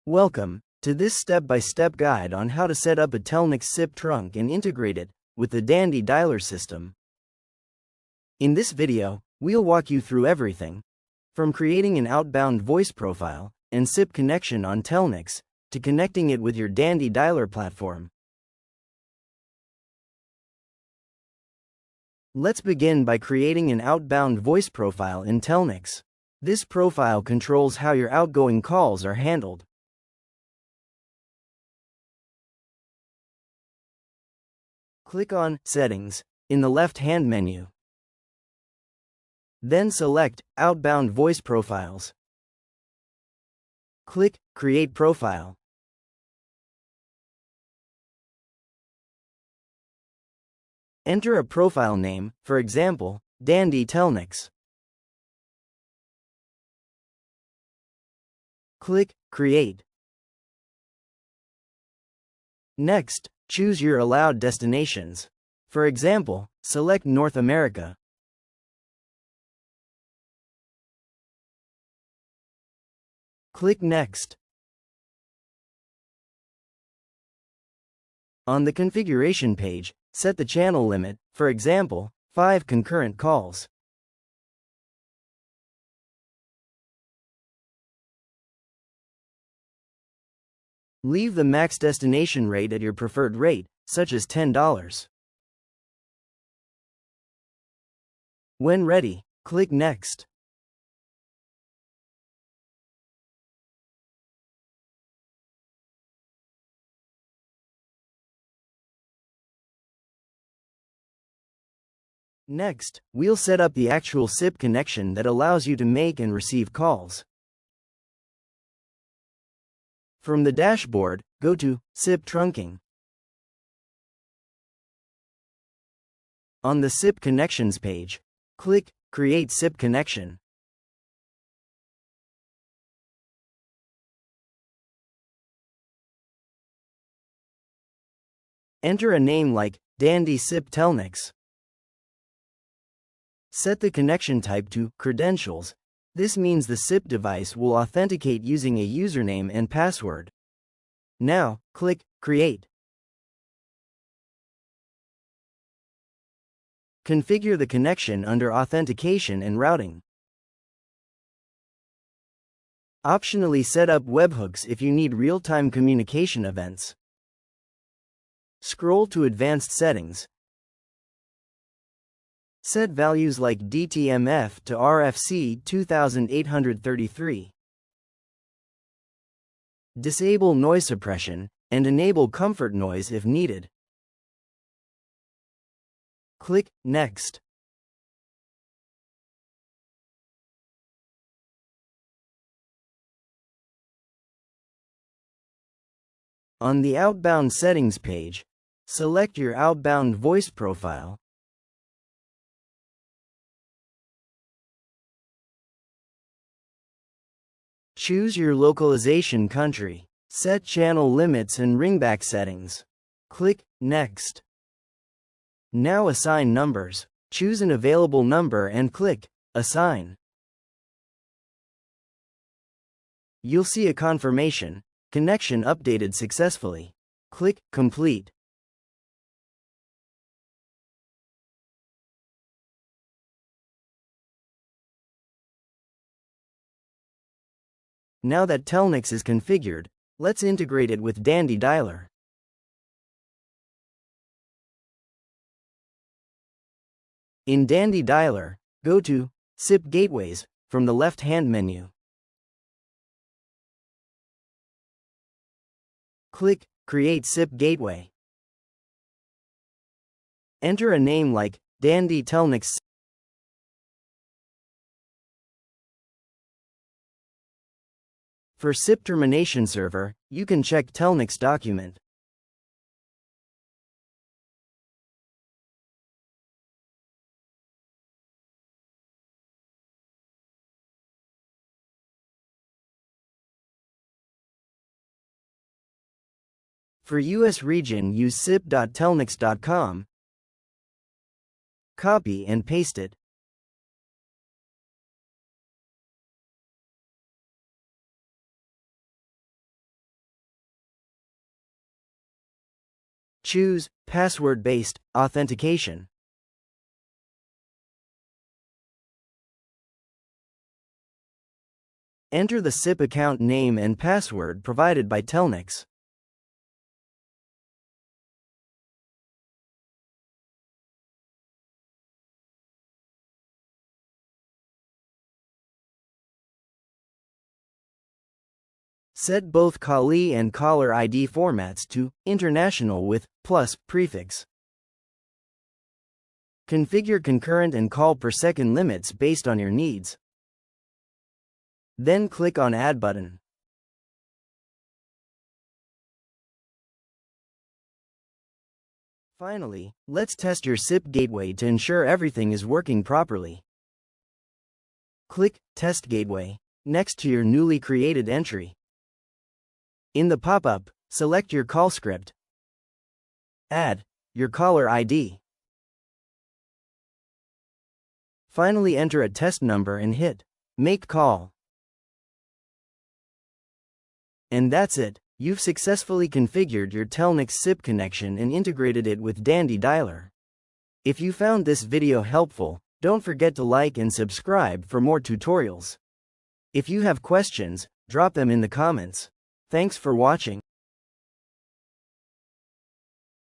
Welcome to this step-by-step guide on how to set up a Telnyx SIP trunk and integrate it with the DandyDialer system. In this video, we'll walk you through everything from creating an outbound voice profile and SIP connection on Telnyx to connecting it with your DandyDialer platform. Let's begin by creating an outbound voice profile in Telnyx. This profile controls how your outgoing calls are handled. Click on Settings in the left-hand menu. Then select Outbound Voice Profiles. Click Create Profile. Enter a profile name, for example, Dandy Telnyx. Click Create. Next, choose your allowed destinations. For example, select North America. Click Next. On the configuration page, set the channel limit, for example, 5 concurrent calls. Leave the max destination rate at your preferred rate, such as $10. When ready, click Next. Next, we'll set up the actual SIP connection that allows you to make and receive calls. From the dashboard, go to SIP Trunking. On the SIP Connections page, click Create SIP Connection. Enter a name like Dandy SIP Telnyx. Set the connection type to credentials. This means the SIP device will authenticate using a username and password. Now, click Create. Configure the connection under Authentication and Routing. Optionally set up webhooks if you need real-time communication events. Scroll to Advanced Settings. Set values like DTMF to RFC 2833. Disable noise suppression, and enable comfort noise if needed. Click Next. On the Outbound Settings page, select your outbound voice profile. Choose your localization country. Set channel limits and ringback settings. Click Next. Now assign numbers. Choose an available number and click Assign. You'll see a confirmation, connection updated successfully. Click Complete. Now that Telnyx is configured, let's integrate it with DandyDialer. In DandyDialer, go to SIP Gateways from the left-hand menu. Click Create SIP Gateway. Enter a name like Dandy Telnyx. For SIP termination server, you can check Telnyx document. For US region, use sip.telnyx.com. Copy and paste it. Choose password-based authentication. Enter the SIP account name and password provided by Telnyx. Set both callee and caller ID formats to international with plus prefix. Configure concurrent and call per second limits based on your needs. Then click on Add button. Finally, let's test your SIP gateway to ensure everything is working properly. Click Test Gateway next to your newly created entry. In the pop-up, select your call script. Add your caller ID. Finally, enter a test number and hit Make Call. And that's it. You've successfully configured your Telnyx SIP connection and integrated it with DandyDialer. If you found this video helpful, don't forget to like and subscribe for more tutorials. If you have questions, drop them in the comments. Thanks for watching.